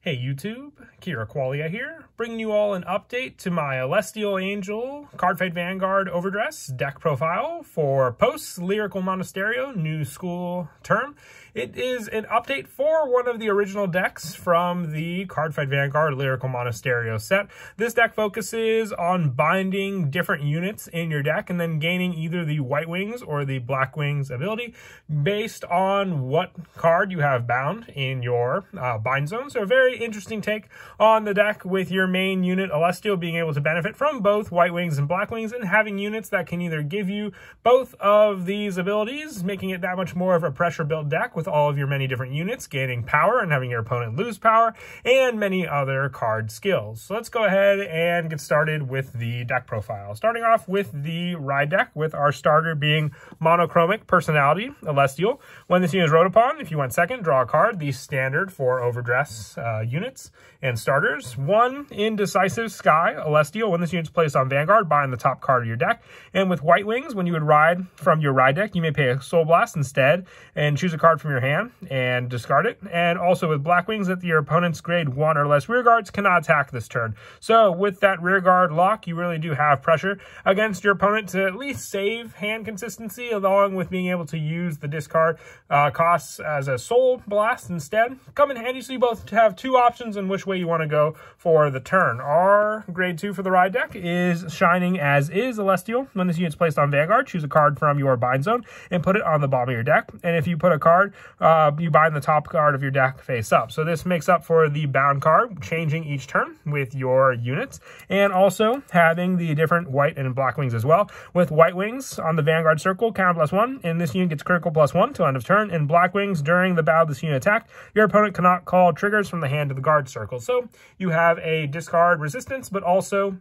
Hey YouTube, Kira Qualia here, bringing you all an update to my Alestiel Angel Cardfight Vanguard Overdress deck profile for post-Lyrical Monasterio New School term. It is an update for one of the original decks from the Cardfight Vanguard Lyrical Monasterio set. This deck focuses on binding different units in your deck and then gaining either the White Wings or the Black Wings ability based on what card you have bound in your bind zone. So a very interesting take on the deck with your main unit Alestiel being able to benefit from both White Wings and Black Wings and having units that can either give you both of these abilities, making it that much more of a pressure built deck with all of your many different units gaining power and having your opponent lose power, and many other card skills. So let's go ahead and get started with the deck profile. Starting off with the ride deck, with our starter being Monochromic Personality Alestiel. When this unit is rode upon, if you went second, draw a card, the standard for Overdress units and starters. 1 Indecisive Sky Alestiel. When this unit is placed on Vanguard, bind the top card of your deck. And with White Wings, when you would ride from your ride deck, you may pay a Soul Blast instead and choose a card from your hand and discard it. And also with Black Wings, that your opponent's grade 1 or less rear guards cannot attack this turn. So with that rear guard lock, you really do have pressure against your opponent to at least save hand consistency, along with being able to use the discard costs as a Soul Blast instead. Come in handy, so you both have 2 options in which way you want to go for the turn. Our grade 2 for the ride deck is Shining As Is Alestiel. When this unit is placed on Vanguard, choose a card from your bind zone and put it on the bottom of your deck. And if you put a card, you bind the top card of your deck face up. So this makes up for the bound card changing each turn with your units, and also having the different White and Black Wings as well. With White Wings on the Vanguard circle, counter +1, and this unit gets critical +1 till end of turn. And Black Wings, during the battle this unit attacked, your opponent cannot call triggers from the hand to the guard circle. So you have a discard resistance, but also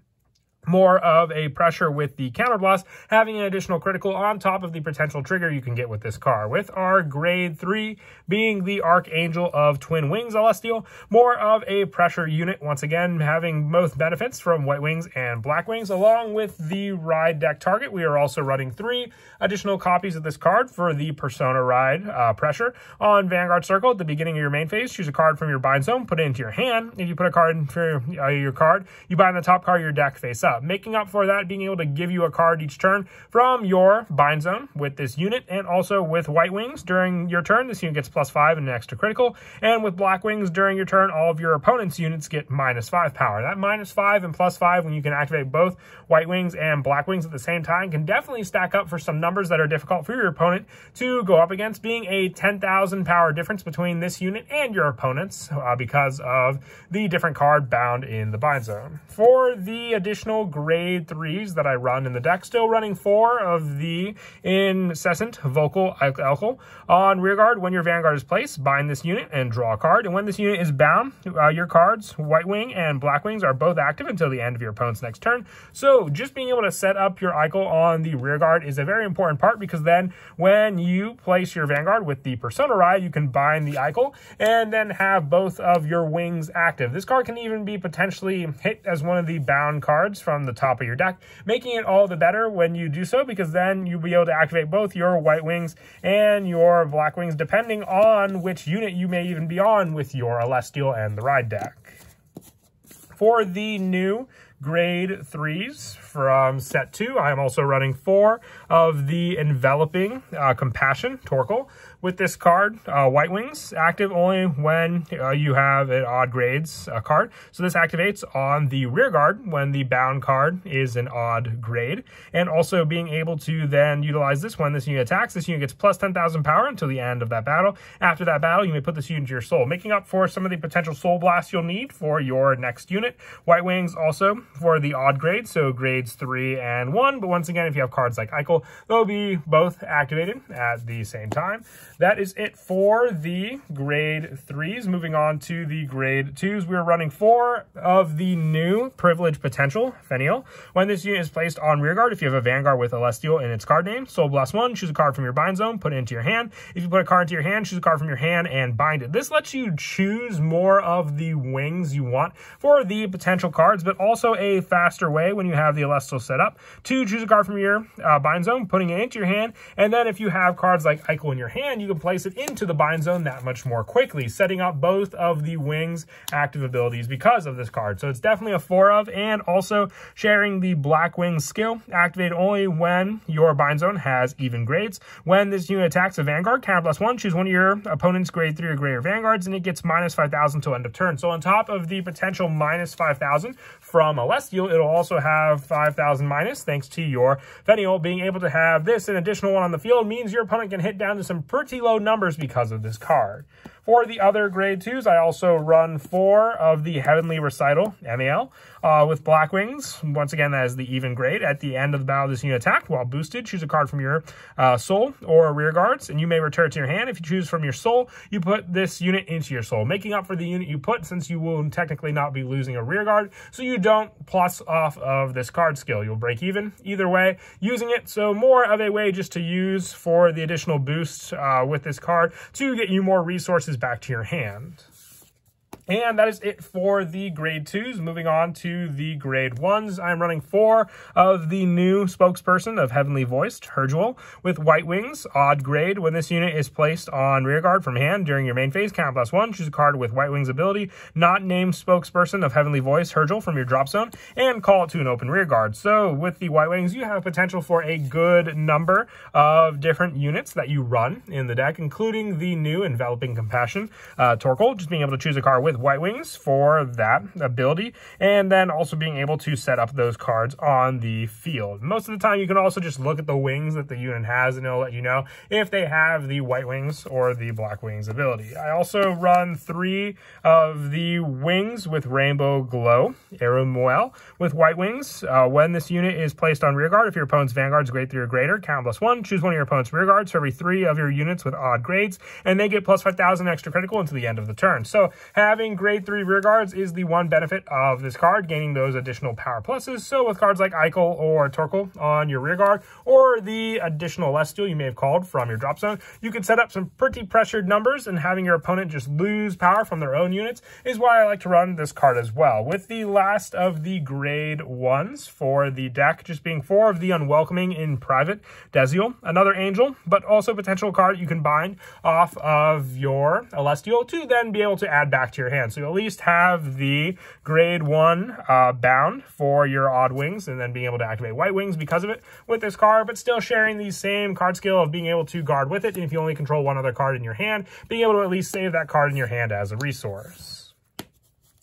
more of a pressure with the counterblast, having an additional critical on top of the potential trigger you can get with this card. With our grade 3 being the Archangel of Twin Wings Alestiel, more of a pressure unit, once again having both benefits from White Wings and Black Wings. Along with the ride deck target, we are also running 3 additional copies of this card for the Persona Ride pressure. On Vanguard Circle, at the beginning of your main phase, choose a card from your bind zone, put it into your hand. If you put a card into your card, you bind the top card of your deck face up, making up for that, being able to give you a card each turn from your bind zone with this unit. And also with White Wings, during your turn, this unit gets +5 and an extra critical. And with Black Wings, during your turn, all of your opponent's units get -5 power. That -5 and +5, when you can activate both White Wings and Black Wings at the same time, can definitely stack up for some numbers that are difficult for your opponent to go up against, being a 10,000 power difference between this unit and your opponent's because of the different card bound in the bind zone. For the additional grade 3s that I run in the deck, still running 4 of the Incessant Vocal Alchol. On rearguard, when your Vanguard is placed, bind this unit and draw a card. And when this unit is bound, your cards, White Wing and Black Wings, are both active until the end of your opponent's next turn. So just being able to set up your Eichel on the rearguard is a very important part, because then when you place your Vanguard with the Persona Ride, you can bind the Eichel and then have both of your wings active. This card can even be potentially hit as one of the bound cards from the top of your deck, making it all the better when you do so, because then you'll be able to activate both your White Wings and your Black Wings, depending on which unit you may even be on with your Alestiel and the ride deck. For the new grade 3s from set 2, I am also running 4 of the Enveloping Compassion Torkoal. With this card, White Wings, active only when you have an odd grades card. So this activates on the rear guard when the bound card is an odd grade. And also being able to then utilize this when this unit attacks. This unit gets +10,000 power until the end of that battle. After that battle, you may put this unit into your soul, making up for some of the potential soul blasts you'll need for your next unit. White Wings also for the odd grades, so grades 3 and 1. But once again, if you have cards like Eichel, they'll be both activated at the same time. That is it for the grade 3s. Moving on to the grade 2s, we're running 4 of the new Privilege Potential Fenial. When this unit is placed on rearguard, if you have a Vanguard with Alestiel in its card name, Soul Blast 1, choose a card from your bind zone, put it into your hand. If you put a card into your hand, choose a card from your hand and bind it. This lets you choose more of the wings you want for the potential cards, but also a faster way when you have the Alestiel set up to choose a card from your bind zone, putting it into your hand, and then if you have cards like Eichel in your hand, you can place it into the bind zone that much more quickly, setting up both of the wings active abilities because of this card. So it's definitely a 4 of, and also sharing the Black Wings skill, activate only when your bind zone has even grades. When this unit attacks a Vanguard, counter +1, choose one of your opponent's grade 3 or greater Vanguards, and it gets minus 5,000 till end of turn. So on top of the potential minus 5,000 from Alestiel, it'll also have 5,000 minus thanks to your Fenniel. Being able to have this, an additional one on the field, means your opponent can hit down to some pretty low numbers because of this card. For the other grade 2s, I also run 4 of the Heavenly Recital, MAL, with Black Wings. Once again, that is the even grade. At the end of the battle, this unit attacked while boosted. Choose a card from your soul or rear guards, and you may return it to your hand. If you choose from your soul, you put this unit into your soul, making up for the unit you put, since you will technically not be losing a rear guard, so you don't plus off of this card skill. You'll break even either way using it, so more of a way just to use for the additional boost with this card to get you more resources back to your hand. And that is it for the grade 2s. Moving on to the grade 1s, I'm running 4 of the new spokesperson of Heavenly Voiced, Herjewel, with White Wings, odd grade. When this unit is placed on rearguard from hand during your main phase, count +1, choose a card with White Wings ability, not named spokesperson of Heavenly Voiced, Herjewel, from your drop zone, and call it to an open rearguard. So with the White Wings, you have potential for a good number of different units that you run in the deck, including the new Enveloping Compassion, Torkoal, just being able to choose a card with White Wings for that ability, and then also being able to set up those cards on the field. Most of the time, you can also just look at the wings that the unit has, and it'll let you know if they have the White Wings or the Black Wings ability. I also run 3 of the wings with Rainbow Glow, Aeromoel, with White Wings. When this unit is placed on rearguard, if your opponent's Vanguard's grade 3 or greater, count +1, choose one of your opponent's rearguards for every 3 of your units with odd grades, and they get plus 5,000 extra critical until the end of the turn. So having grade 3 rear guards is the one benefit of this card, gaining those additional power pluses. So with cards like Eichel or Torkoal on your rear guard, or the additional Alestiel you may have called from your drop zone, you can set up some pretty pressured numbers, and having your opponent just lose power from their own units is why I like to run this card as well. With the last of the grade 1s for the deck just being 4 of the Unwelcoming in Private, Desiel, another angel, but also potential card you can bind off of your Alestiel to then be able to add back to your hand. So you'll at least have the grade 1 bound for your odd wings, and then being able to activate White Wings because of it with this card, but still sharing the same card skill of being able to guard with it. And if you only control one other card in your hand, being able to at least save that card in your hand as a resource.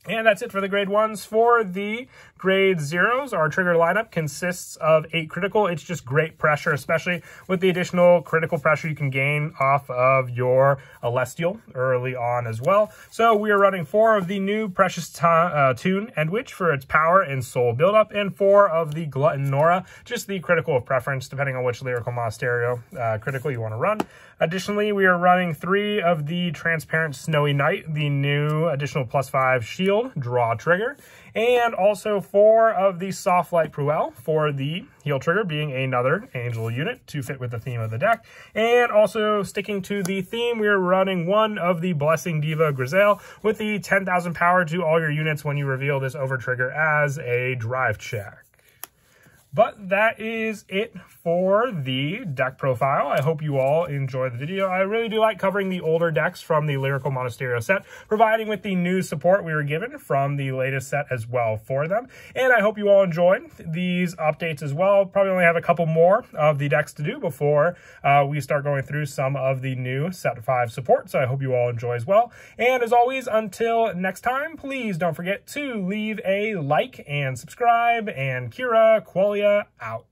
And that's it for the grade 1s. For the grade 0s, our trigger lineup consists of 8 critical. It's just great pressure, especially with the additional critical pressure you can gain off of your Alestiel early on as well. So we are running 4 of the new Precious Tune Endwitch for its power and soul buildup, and 4 of the Glutton Nora, just the critical of preference, depending on which Lyrical Monasterio critical you want to run. Additionally, we are running 3 of the Transparent Snowy Knight, the new additional +5 shield draw trigger, and also 4 of the Soft Light Pruel for the heal trigger, being another angel unit to fit with the theme of the deck. And also sticking to the theme, we are running 1 of the Blessing Diva Grizel with the 10,000 power to all your units when you reveal this over trigger as a drive check. But that is it for the deck profile. I hope you all enjoyed the video. I really do like covering the older decks from the Lyrical Monasterio set, providing with the new support we were given from the latest set as well for them. And I hope you all enjoyed these updates as well. Probably only have a couple more of the decks to do before we start going through some of the new set 5 support. So I hope you all enjoy as well. And as always, until next time, please don't forget to leave a like and subscribe. And Kira, Qualia out.